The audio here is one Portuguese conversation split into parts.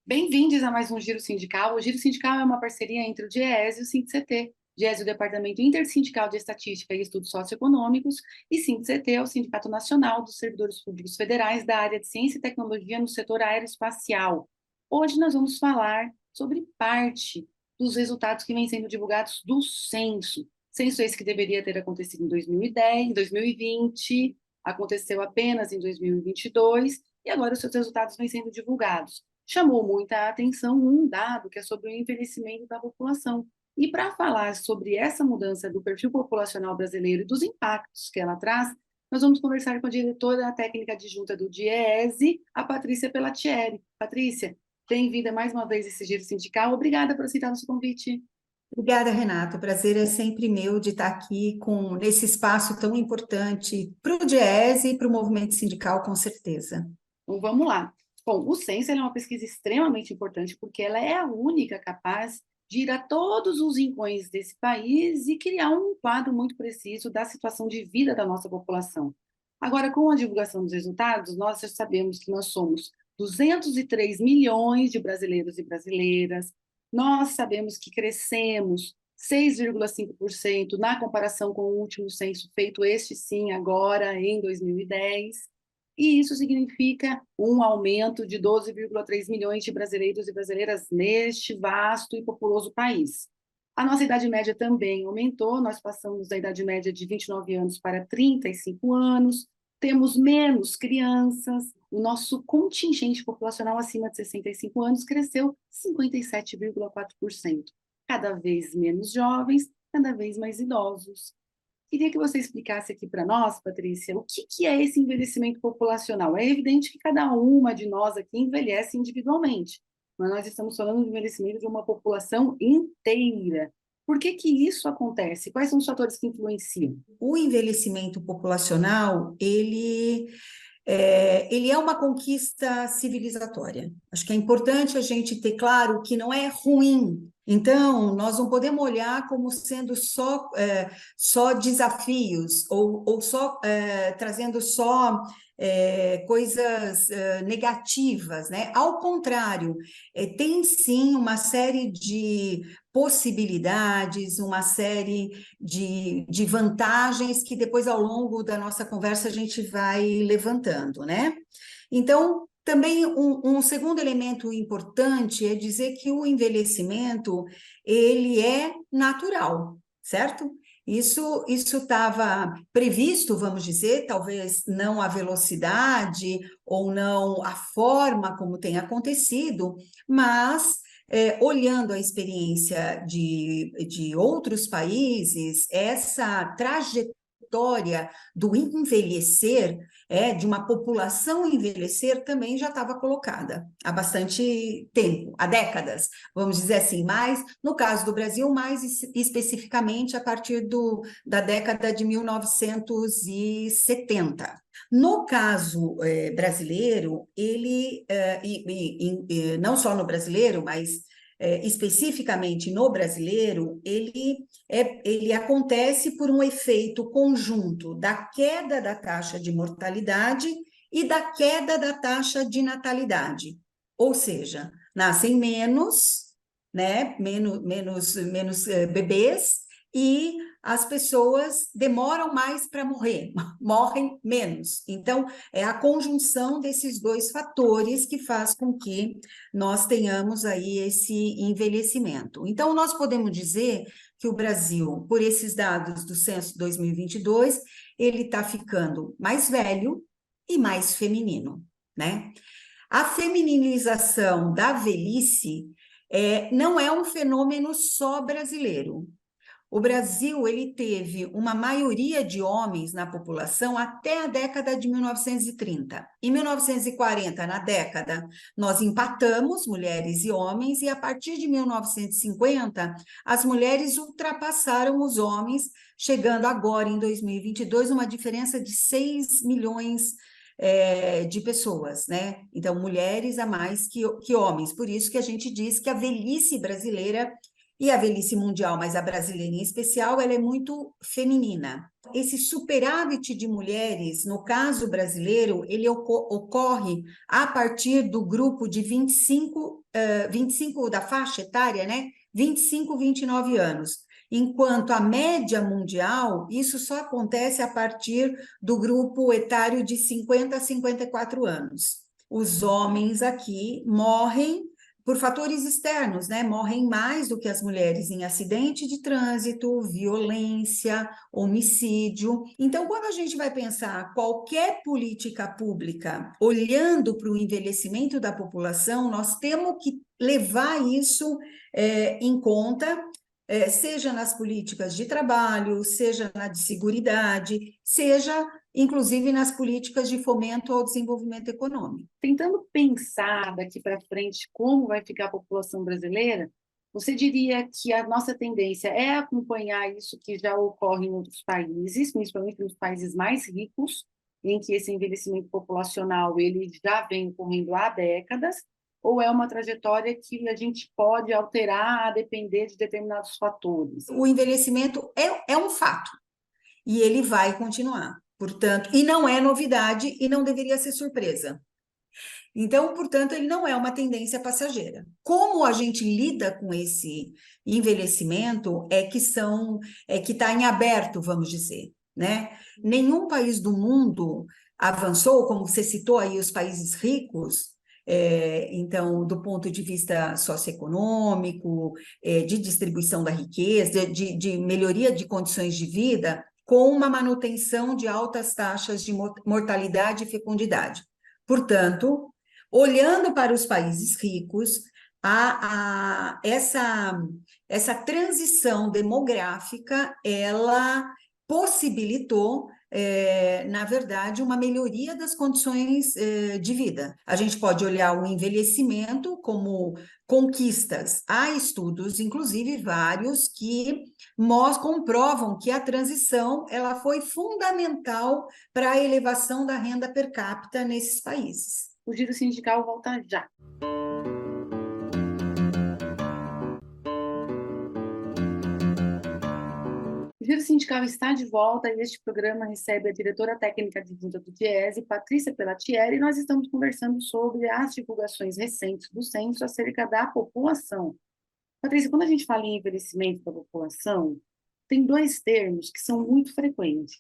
Bem-vindos a mais um Giro Sindical. O Giro Sindical é uma parceria entre o DIEESE e o SINDIC-CT. DIEESE é o Departamento Intersindical de Estatística e Estudos Socioeconômicos e SINDIC-CT é o Sindicato Nacional dos Servidores Públicos Federais da área de Ciência e Tecnologia no setor aeroespacial. Hoje nós vamos falar sobre parte dos resultados que vêm sendo divulgados do censo. Censo esse que deveria ter acontecido em 2010, em 2020, aconteceu apenas em 2022 e agora os seus resultados vêm sendo divulgados. Chamou muita atenção um dado que é sobre o envelhecimento da população. E para falar sobre essa mudança do perfil populacional brasileiro e dos impactos que ela traz, nós vamos conversar com a diretora técnica adjunta do DIEESE, a Patrícia Pellatieri. Patrícia, bem-vinda mais uma vez a esse Giro Sindical. Obrigada por aceitar nosso convite. Obrigada, Renato. O prazer é sempre meu de estar aqui nesse espaço tão importante para o DIEESE e para o movimento sindical, com certeza. Então, vamos lá. Bom, o censo é uma pesquisa extremamente importante porque ela é a única capaz de ir a todos os rincões desse país e criar um quadro muito preciso da situação de vida da nossa população. Agora, com a divulgação dos resultados, nós já sabemos que nós somos 203 milhões de brasileiros e brasileiras, nós sabemos que crescemos 6,5% na comparação com o último censo feito, este sim, agora em 2010, e isso significa um aumento de 12,3 milhões de brasileiros e brasileiras neste vasto e populoso país. A nossa idade média também aumentou, nós passamos da idade média de 29 anos para 35 anos, temos menos crianças, o nosso contingente populacional acima de 65 anos cresceu 57,4%. Cada vez menos jovens, cada vez mais idosos. Queria que você explicasse aqui para nós, Patrícia, o que é esse envelhecimento populacional? É evidente que cada uma de nós aqui envelhece individualmente, mas nós estamos falando do envelhecimento de uma população inteira. Por que isso acontece? Quais são os fatores que influenciam? O envelhecimento populacional, ele é uma conquista civilizatória. Acho que é importante a gente ter claro que não é ruim. Então, nós não podemos olhar como sendo só desafios ou só trazendo só coisas negativas, né? Ao contrário, tem sim uma série de possibilidades, uma série de vantagens que depois, ao longo da nossa conversa, a gente vai levantando, né? Então, também um segundo elemento importante é dizer que o envelhecimento, ele é natural, certo? Isso estava previsto, vamos dizer, talvez não a velocidade ou não a forma como tem acontecido, mas olhando a experiência de outros países, essa trajetória do envelhecer, de uma população envelhecer, também já estava colocada há bastante tempo, há décadas, vamos dizer assim, mas no caso do Brasil, mais especificamente a partir da década de 1970. No caso brasileiro, não só no brasileiro, mas especificamente no brasileiro, ele acontece por um efeito conjunto da queda da taxa de mortalidade e da queda da taxa de natalidade. Ou seja, nascem menos, né, menos bebês, e as pessoas demoram mais para morrer, morrem menos. Então, é a conjunção desses dois fatores que faz com que nós tenhamos aí esse envelhecimento. Então, nós podemos dizer que o Brasil, por esses dados do censo 2022, ele está ficando mais velho e mais feminino, né? A femininização da velhice não é um fenômeno só brasileiro. O Brasil, ele teve uma maioria de homens na população até a década de 1930. Em 1940, na década, nós empatamos mulheres e homens, e a partir de 1950, as mulheres ultrapassaram os homens, chegando agora, em 2022, uma diferença de 6 milhões de pessoas, né? Então, mulheres a mais que homens. Por isso que a gente diz que a velhice brasileira e a velhice mundial, mas a brasileira em especial, ela é muito feminina. Esse superávit de mulheres, no caso brasileiro, ele ocorre a partir do grupo de 25 da faixa etária, né? 25, 29 anos. Enquanto a média mundial, isso só acontece a partir do grupo etário de 50 a 54 anos. Os homens aqui morrem por fatores externos, né? Morrem mais do que as mulheres em acidente de trânsito, violência, homicídio. Então, quando a gente vai pensar qualquer política pública olhando para o envelhecimento da população, nós temos que levar isso em conta, seja nas políticas de trabalho, seja na de seguridade, seja inclusive nas políticas de fomento ao desenvolvimento econômico. Tentando pensar daqui para frente como vai ficar a população brasileira, você diria que a nossa tendência é acompanhar isso que já ocorre em outros países, principalmente nos países mais ricos, em que esse envelhecimento populacional ele já vem ocorrendo há décadas, ou é uma trajetória que a gente pode alterar a depender de determinados fatores? O envelhecimento é um fato, e ele vai continuar. Portanto, e não é novidade e não deveria ser surpresa. Então, portanto, ele não é uma tendência passageira. Como a gente lida com esse envelhecimento é que está em aberto, vamos dizer, né? Nenhum país do mundo avançou, como você citou aí, os países ricos. Então, do ponto de vista socioeconômico, de distribuição da riqueza, de melhoria de condições de vida, com uma manutenção de altas taxas de mortalidade e fecundidade. Portanto, olhando para os países ricos, essa transição demográfica, ela possibilitou, na verdade, uma melhoria das condições de vida. A gente pode olhar o envelhecimento como conquistas. Há estudos, inclusive vários, que comprovam que a transição ela foi fundamental para a elevação da renda per capita nesses países. O Giro Sindical volta já. O Giro Sindical está de volta e este programa recebe a diretora técnica adjunta do Diese, Patrícia Pellatieri, e nós estamos conversando sobre as divulgações recentes do censo acerca da população. Patrícia, quando a gente fala em envelhecimento da população, tem dois termos que são muito frequentes,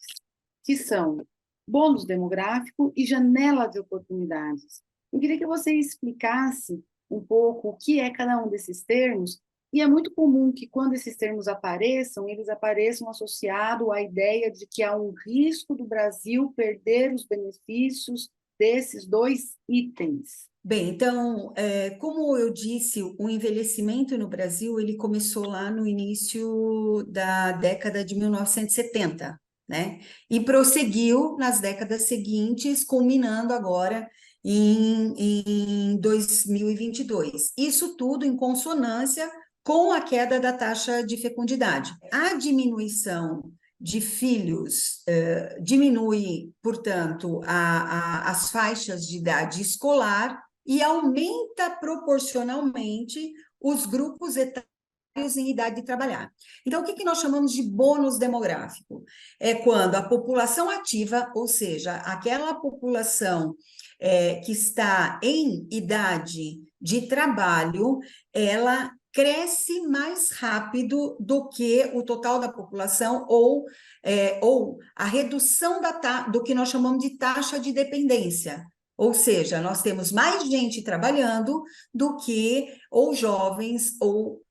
que são bônus demográfico e janela de oportunidades. Eu queria que você explicasse um pouco o que é cada um desses termos, e é muito comum que quando esses termos apareçam, eles apareçam associados à ideia de que há um risco do Brasil perder os benefícios desses dois itens. Bem, então, como eu disse, o envelhecimento no Brasil, ele começou lá no início da década de 1970, né? E prosseguiu nas décadas seguintes, culminando agora em 2022. Isso tudo em consonância com a queda da taxa de fecundidade. A diminuição de filhos diminui, portanto, as faixas de idade escolar e aumenta proporcionalmente os grupos etários em idade de trabalhar. Então, o que nós chamamos de bônus demográfico? É quando a população ativa, ou seja, aquela população que está em idade de trabalho, ela cresce mais rápido do que o total da população ou a redução do que nós chamamos de taxa de dependência. Ou seja, nós temos mais gente trabalhando do que ou jovens ou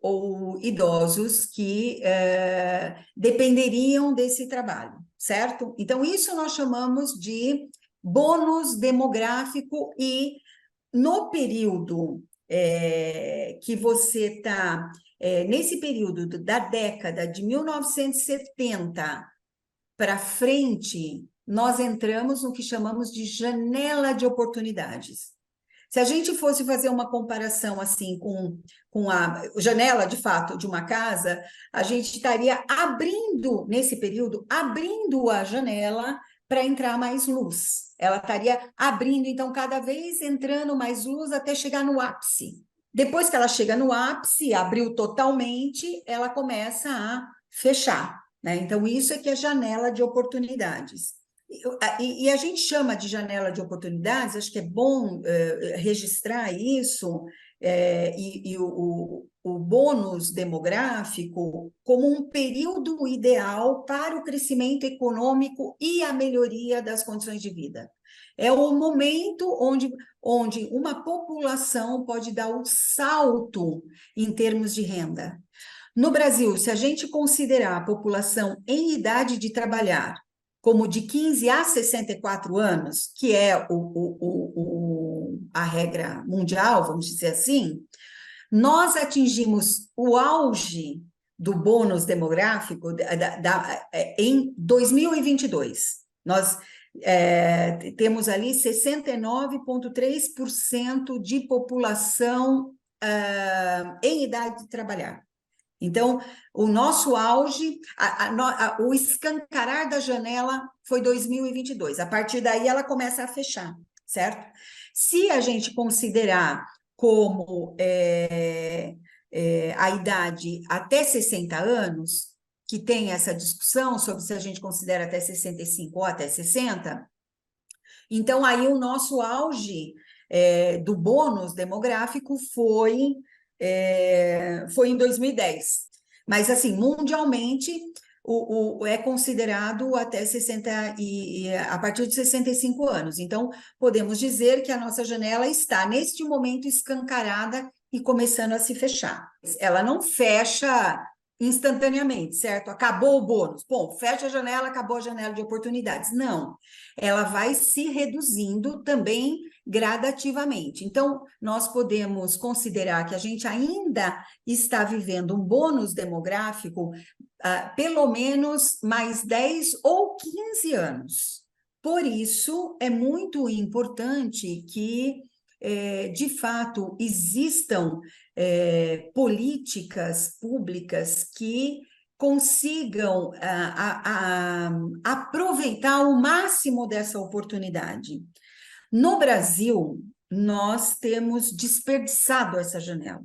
idosos que dependeriam desse trabalho, certo? Então, isso nós chamamos de bônus demográfico e no período que você está, nesse período da década de 1970 para frente, nós entramos no que chamamos de janela de oportunidades. Se a gente fosse fazer uma comparação assim com a janela, de fato, de uma casa, a gente estaria abrindo, nesse período, abrindo a janela para entrar mais luz. Ela estaria abrindo, então, cada vez entrando mais luz até chegar no ápice, Depois que ela chega no ápice, abriu totalmente, ela começa a fechar, né? Então, isso é que é janela de oportunidades. E a gente chama de janela de oportunidades, acho que é bom registrar isso, e o bônus demográfico como um período ideal para o crescimento econômico e a melhoria das condições de vida. É o momento onde uma população pode dar um salto em termos de renda. No Brasil, se a gente considerar a população em idade de trabalhar como de 15 a 64 anos, que é a regra mundial, vamos dizer assim, nós atingimos o auge do bônus demográfico em 2022. Nós temos ali 69,3% de população em idade de trabalhar. Então, o nosso auge, o escancarar da janela foi 2022. A partir daí, ela começa a fechar, certo? Se a gente considerar como a idade até 60 anos, que tem essa discussão sobre se a gente considera até 65 ou até 60, então aí o nosso auge do bônus demográfico foi em 2010. Mas, assim, mundialmente, é considerado até 60 a partir de 65 anos. Então, podemos dizer que a nossa janela está, neste momento, escancarada e começando a se fechar. Ela não fecha instantaneamente, certo? Acabou o bônus. Bom, fecha a janela, acabou a janela de oportunidades. Não, ela vai se reduzindo também gradativamente. Então, nós podemos considerar que a gente ainda está vivendo um bônus demográfico pelo menos mais 10 ou 15 anos. Por isso, é muito importante que, de fato, existam políticas públicas que consigam aproveitar o máximo dessa oportunidade. No Brasil, nós temos desperdiçado essa janela.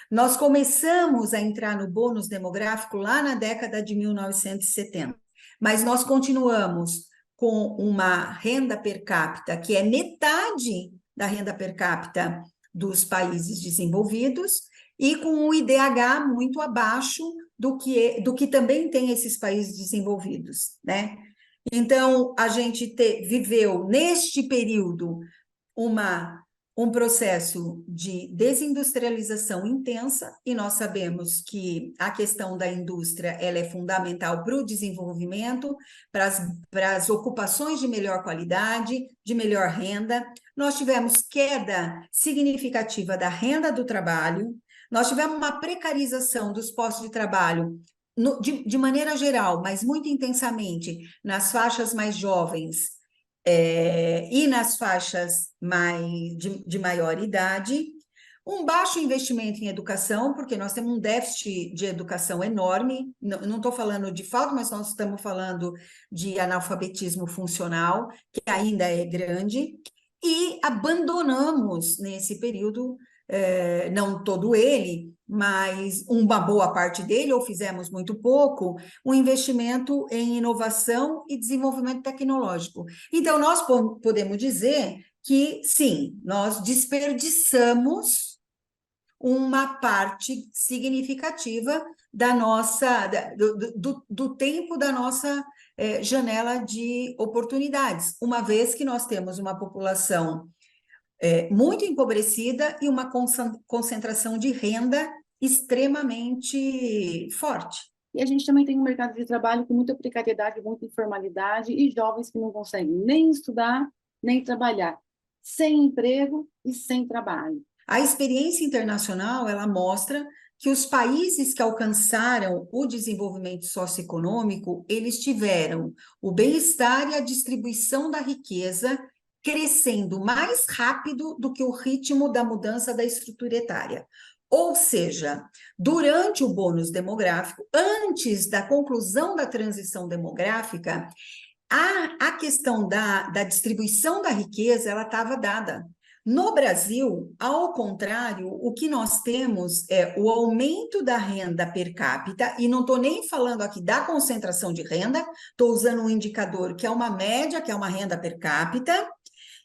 Nós começamos a entrar no bônus demográfico lá na década de 1970, mas nós continuamos com uma renda per capita que é metade da renda per capita dos países desenvolvidos e com um IDH muito abaixo do que também tem esses países desenvolvidos, né? Então, a gente viveu, neste período, um processo de desindustrialização intensa, e nós sabemos que a questão da indústria ela é fundamental para o desenvolvimento, para as ocupações de melhor qualidade, de melhor renda. Nós tivemos queda significativa da renda do trabalho, nós tivemos uma precarização dos postos de trabalho de maneira geral, mas muito intensamente nas faixas mais jovens e nas faixas de maior idade, um baixo investimento em educação, porque nós temos um déficit de educação enorme, não estou falando de falta, mas nós estamos falando de analfabetismo funcional, que ainda é grande, e abandonamos nesse período, não todo ele, mas uma boa parte dele, ou fizemos muito pouco, um investimento em inovação e desenvolvimento tecnológico. Então, nós podemos dizer que, sim, nós desperdiçamos uma parte significativa do tempo da nossa janela de oportunidades, uma vez que nós temos uma população muito empobrecida e uma concentração de renda extremamente forte. E a gente também tem um mercado de trabalho com muita precariedade, muita informalidade e jovens que não conseguem nem estudar, nem trabalhar, sem emprego e sem trabalho. A experiência internacional, ela mostra que os países que alcançaram o desenvolvimento socioeconômico, eles tiveram o bem-estar e a distribuição da riqueza crescendo mais rápido do que o ritmo da mudança da estrutura etária. Ou seja, durante o bônus demográfico, antes da conclusão da transição demográfica, a questão da distribuição da riqueza, ela estava dada. No Brasil, ao contrário, o que nós temos é o aumento da renda per capita, e não estou nem falando aqui da concentração de renda, estou usando um indicador que é uma média, que é uma renda per capita,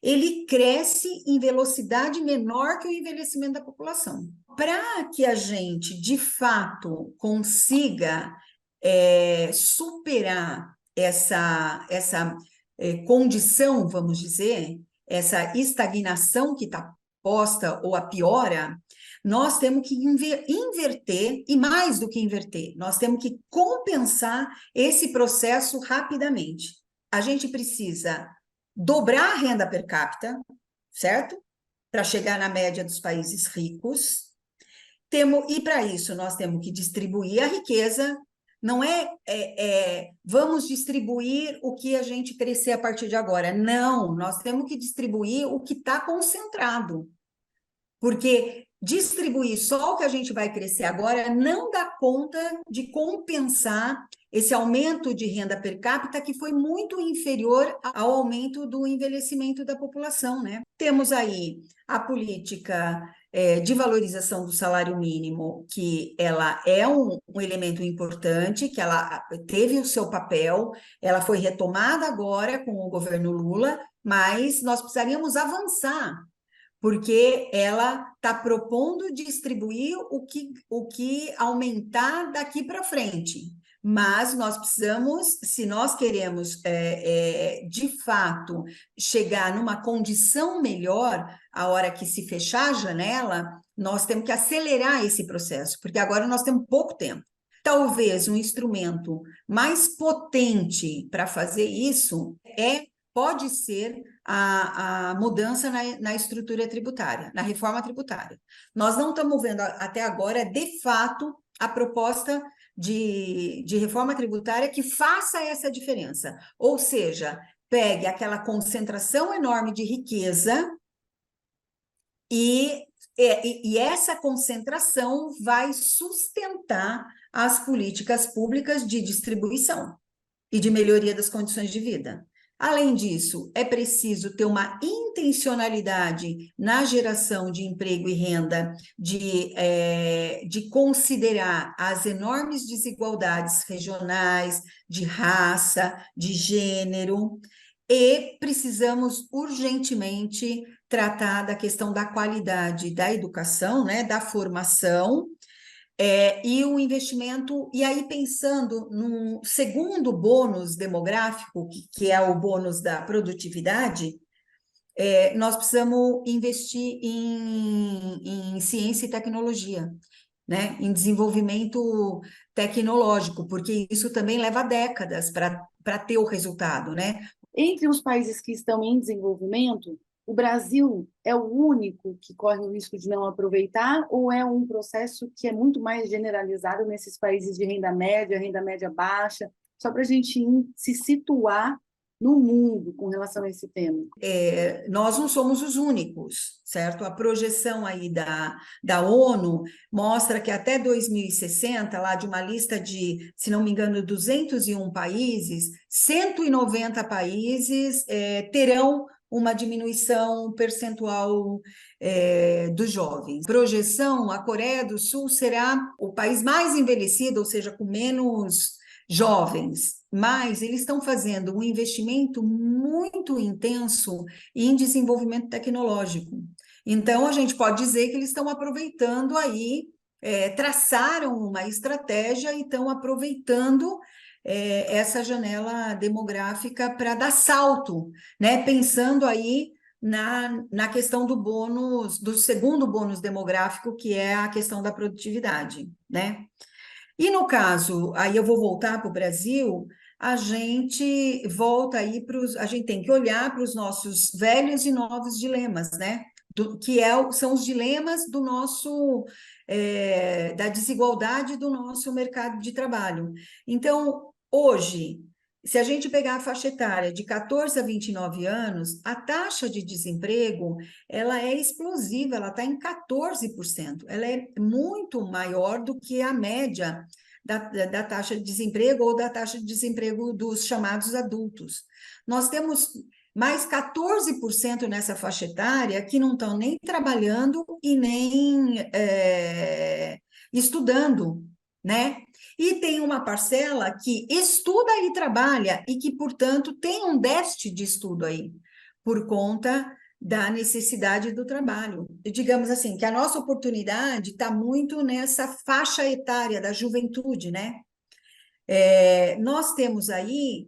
ele cresce em velocidade menor que o envelhecimento da população. Para que a gente, de fato, consiga superar essa condição, vamos dizer, essa estagnação que está posta ou a piora, nós temos que inverter, e mais do que inverter, nós temos que compensar esse processo rapidamente. A gente precisa dobrar a renda per capita, certo? Para chegar na média dos países ricos. E para isso nós temos que distribuir a riqueza, não vamos distribuir o que a gente crescer a partir de agora. Não, nós temos que distribuir o que está concentrado. Porque distribuir só o que a gente vai crescer agora não dá conta de compensar esse aumento de renda per capita que foi muito inferior ao aumento do envelhecimento da população, né? Temos aí a política de valorização do salário mínimo, que ela é um elemento importante, que ela teve o seu papel, ela foi retomada agora com o governo Lula, mas nós precisaríamos avançar, porque ela está propondo distribuir o que aumentar daqui para frente. Mas nós precisamos, se nós queremos, de fato, chegar numa condição melhor, a hora que se fechar a janela, nós temos que acelerar esse processo, porque agora nós temos pouco tempo. Talvez um instrumento mais potente para fazer isso pode ser a mudança na estrutura tributária, na reforma tributária. Nós não estamos vendo até agora, de fato, a proposta de reforma tributária que faça essa diferença. Ou seja, pegue aquela concentração enorme de riqueza e essa concentração vai sustentar as políticas públicas de distribuição e de melhoria das condições de vida. Além disso, é preciso ter uma intencionalidade na geração de emprego e renda, de considerar as enormes desigualdades regionais, de raça, de gênero, e precisamos urgentemente tratar da questão da qualidade da educação, né, da formação, e o investimento, e aí pensando no segundo bônus demográfico, que é o bônus da produtividade, nós precisamos investir em ciência e tecnologia, né? Em desenvolvimento tecnológico, porque isso também leva décadas para ter o resultado, né? Entre os países que estão em desenvolvimento, o Brasil é o único que corre o risco de não aproveitar, ou é um processo que é muito mais generalizado nesses países de renda média baixa, só para a gente se situar no mundo com relação a esse tema? Nós não somos os únicos, certo? A projeção aí da ONU mostra que até 2060, lá de uma lista de, se não me engano, 201 países, 190 países terão uma diminuição percentual dos jovens. Projeção, a Coreia do Sul será o país mais envelhecido, ou seja, com menos jovens, mas eles estão fazendo um investimento muito intenso em desenvolvimento tecnológico. Então, a gente pode dizer que eles estão aproveitando aí, traçaram uma estratégia e estão aproveitando essa janela demográfica para dar salto, né? Pensando aí na questão do bônus, do segundo bônus demográfico, que é a questão da produtividade, né? E no caso, aí eu vou voltar para o Brasil, a gente volta aí a gente tem que olhar para os nossos velhos e novos dilemas, né? São os dilemas do nosso, da desigualdade do nosso mercado de trabalho. Então, hoje, se a gente pegar a faixa etária de 14 a 29 anos, a taxa de desemprego, ela é explosiva, ela está em 14%. Ela é muito maior do que a média da taxa de desemprego ou da taxa de desemprego dos chamados adultos. Nós temos mas 14% nessa faixa etária que não estão nem trabalhando e nem estudando, né? E tem uma parcela que estuda e trabalha e que, portanto, tem um déficit de estudo aí, por conta da necessidade do trabalho. E digamos assim, que a nossa oportunidade está muito nessa faixa etária da juventude, né? Nós temos aí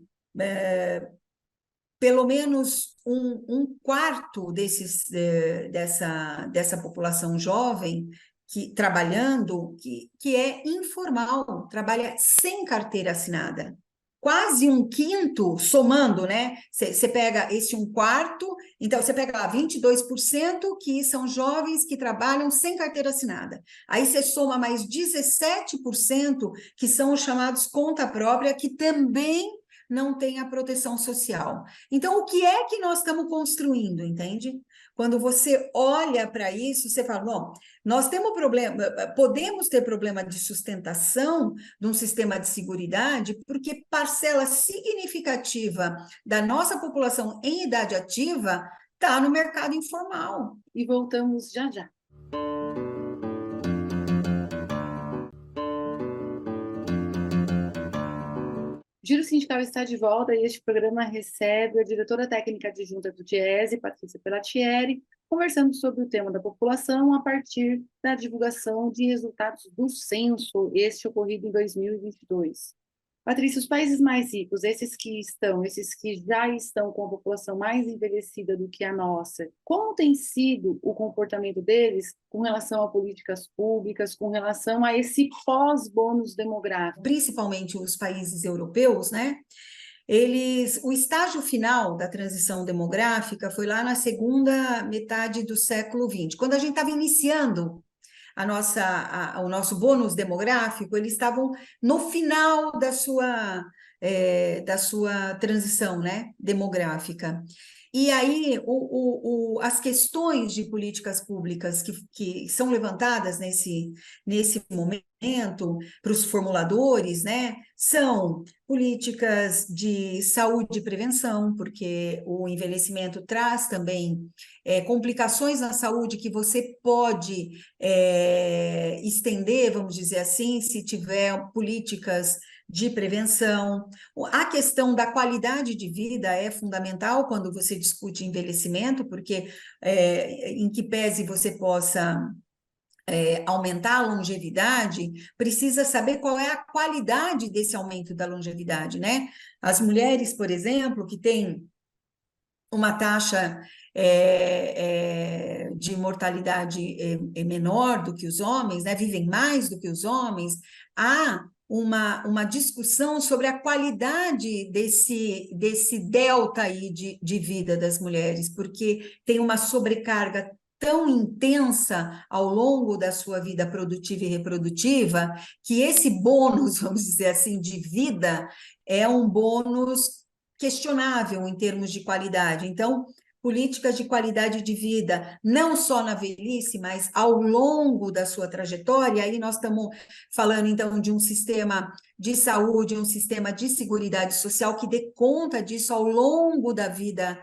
pelo menos um quarto dessa população jovem trabalhando, que é informal, trabalha sem carteira assinada. Quase um quinto, somando, né? Você pega esse um quarto, então você pega lá 22% que são jovens que trabalham sem carteira assinada. Aí você soma mais 17% que são os chamados conta própria, que também não tem a proteção social. Então, o que é que nós estamos construindo, entende? Quando você olha para isso, você fala, bom, nós temos problema, podemos ter problema de sustentação de um sistema de seguridade, porque parcela significativa da nossa população em idade ativa está no mercado informal. E voltamos já já. Giro Sindical está de volta e este programa recebe a diretora técnica adjunta do Diese, Patrícia Pelatieri, conversando sobre o tema da população a partir da divulgação de resultados do censo, este ocorrido em 2022. Patrícia, os países mais ricos, esses que já estão com a população mais envelhecida do que a nossa, como tem sido o comportamento deles com relação a políticas públicas, com relação a esse pós-bônus demográfico? Principalmente os países europeus, né? O estágio final da transição demográfica foi lá na segunda metade do século XX, quando a gente estava iniciando o nosso bônus demográfico, eles estavam no final da sua transição, né, demográfica. E aí, as questões de políticas públicas que são levantadas nesse momento para os formuladores, né, são políticas de saúde e prevenção, porque o envelhecimento traz também complicações na saúde que você pode estender, vamos dizer assim, se tiver políticas de prevenção. A questão da qualidade de vida é fundamental quando você discute envelhecimento, porque em que pese você possa aumentar a longevidade, precisa saber qual é a qualidade desse aumento da longevidade, né? As mulheres, por exemplo, que têm uma taxa de mortalidade menor do que os homens, né? Vivem mais do que os homens, há uma discussão sobre a qualidade desse delta aí de vida das mulheres, porque tem uma sobrecarga tão intensa ao longo da sua vida produtiva e reprodutiva, que esse bônus, vamos dizer assim, de vida, é um bônus questionável em termos de qualidade. Então, políticas de qualidade de vida, não só na velhice, mas ao longo da sua trajetória. Aí nós estamos falando, então, de um sistema de saúde, um sistema de seguridade social que dê conta disso ao longo da vida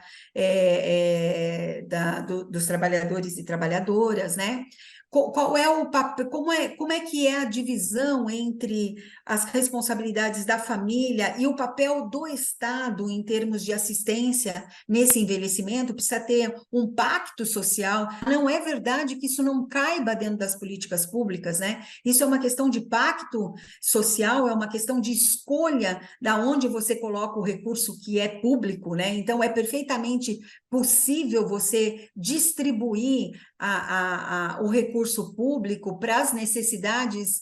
dos trabalhadores e trabalhadoras, né? Qual é o papel, como é que é a divisão entre as responsabilidades da família e o papel do Estado em termos de assistência nesse envelhecimento? Precisa ter um pacto social. Não é verdade que isso não caiba dentro das políticas públicas, né? Isso é uma questão de pacto social, é uma questão de escolha da onde você coloca o recurso que é público, né? Então, é perfeitamente possível você distribuir o recurso público para as necessidades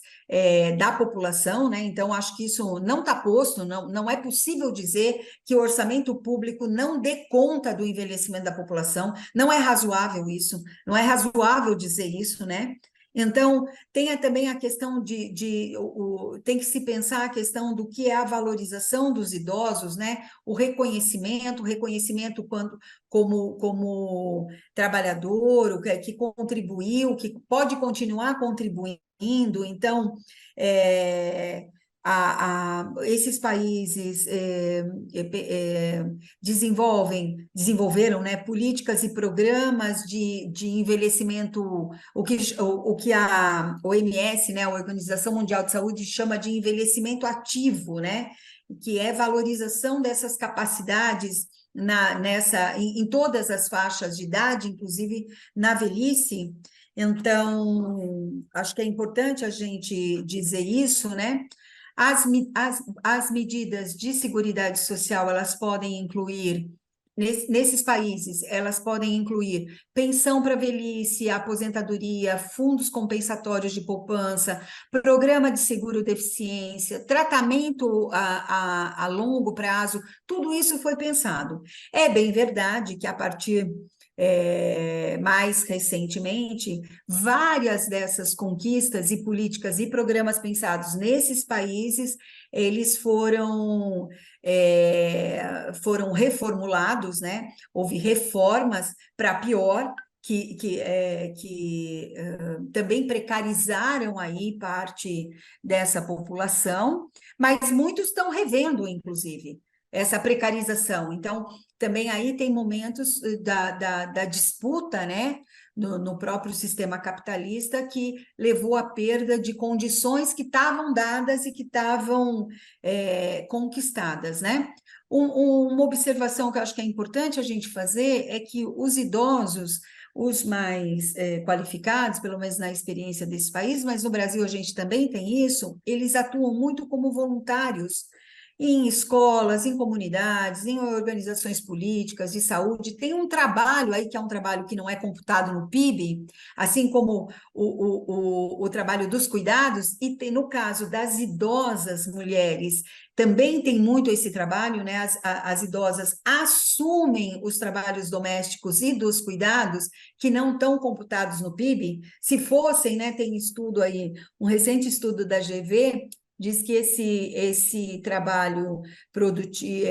da população, né? Então, acho que isso não está posto, não é possível dizer que o orçamento público não dê conta do envelhecimento da população, não é razoável isso, não é razoável dizer isso, né? Então, tem também a questão tem que se pensar a questão do que é a valorização dos idosos, né? O reconhecimento como trabalhador, que contribuiu, que pode continuar contribuindo. Então, esses países desenvolveram, né, políticas e programas de envelhecimento, o que a OMS, né, a Organização Mundial de Saúde, chama de envelhecimento ativo, né, que é valorização dessas capacidades em todas as faixas de idade, inclusive na velhice. Então, acho que é importante a gente dizer isso, né? As medidas de seguridade social, elas podem incluir, nesses países, elas podem incluir pensão para velhice, aposentadoria, fundos compensatórios de poupança, programa de seguro-deficiência, tratamento a longo prazo, tudo isso foi pensado. É bem verdade que a partir mais recentemente, várias dessas conquistas e políticas e programas pensados nesses países, eles foram reformulados, né? Houve reformas para pior, que também precarizaram aí parte dessa população, mas muitos estão revendo, inclusive, essa precarização. Então, também aí tem momentos da disputa, né, no próprio sistema capitalista, que levou à perda de condições que estavam dadas e que estavam conquistadas, né? Uma observação que eu acho que é importante a gente fazer é que os idosos, os mais qualificados, pelo menos na experiência desse país, mas no Brasil a gente também tem isso, eles atuam muito como voluntários em escolas, em comunidades, em organizações políticas de saúde. Tem um trabalho aí que é um trabalho que não é computado no PIB, assim como o trabalho dos cuidados, e tem, no caso das idosas mulheres, também tem muito esse trabalho, né? As idosas assumem os trabalhos domésticos e dos cuidados que não estão computados no PIB. Se fossem, né? Tem estudo aí, um recente estudo da GV, diz que esse trabalho produtivo,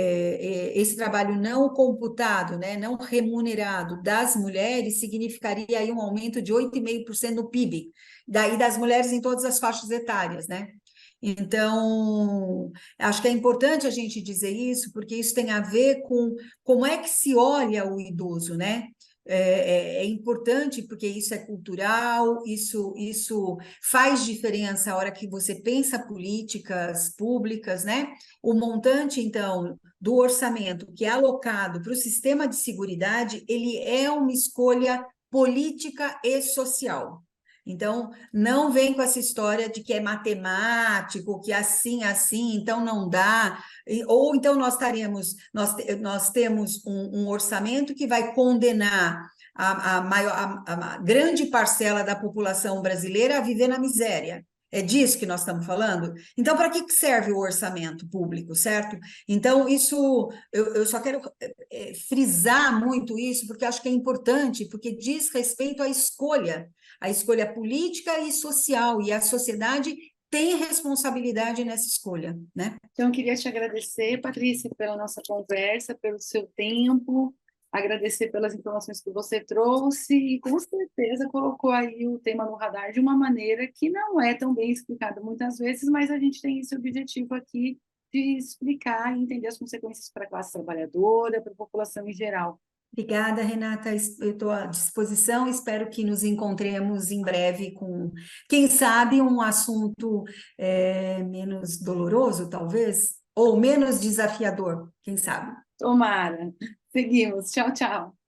esse trabalho não computado, né, não remunerado das mulheres significaria aí um aumento de 8,5% no PIB, daí das mulheres em todas as faixas etárias, né? Então, acho que é importante a gente dizer isso, porque isso tem a ver com como é que se olha o idoso, né? É importante porque isso é cultural, isso faz diferença a hora que você pensa políticas públicas, né? O montante, então, do orçamento que é alocado para o sistema de seguridade, ele é uma escolha política e social. Então, não vem com essa história de que é matemático, que assim, então não dá. Ou então nós temos um orçamento que vai condenar a grande parcela da população brasileira a viver na miséria. É disso que nós estamos falando? Então, para que serve o orçamento público, certo? Então, eu só quero frisar muito isso, porque acho que é importante, porque diz respeito à escolha, a escolha política e social, e a sociedade tem responsabilidade nessa escolha, né? Então, eu queria te agradecer, Patrícia, pela nossa conversa, pelo seu tempo, agradecer pelas informações que você trouxe e, com certeza, colocou aí o tema no radar de uma maneira que não é tão bem explicada muitas vezes, mas a gente tem esse objetivo aqui de explicar e entender as consequências para a classe trabalhadora, para a população em geral. Obrigada, Renata. Eu estou à disposição. Espero que nos encontremos em breve com, quem sabe, um assunto menos doloroso, talvez, ou menos desafiador, quem sabe. Tomara. Seguimos. Tchau, tchau.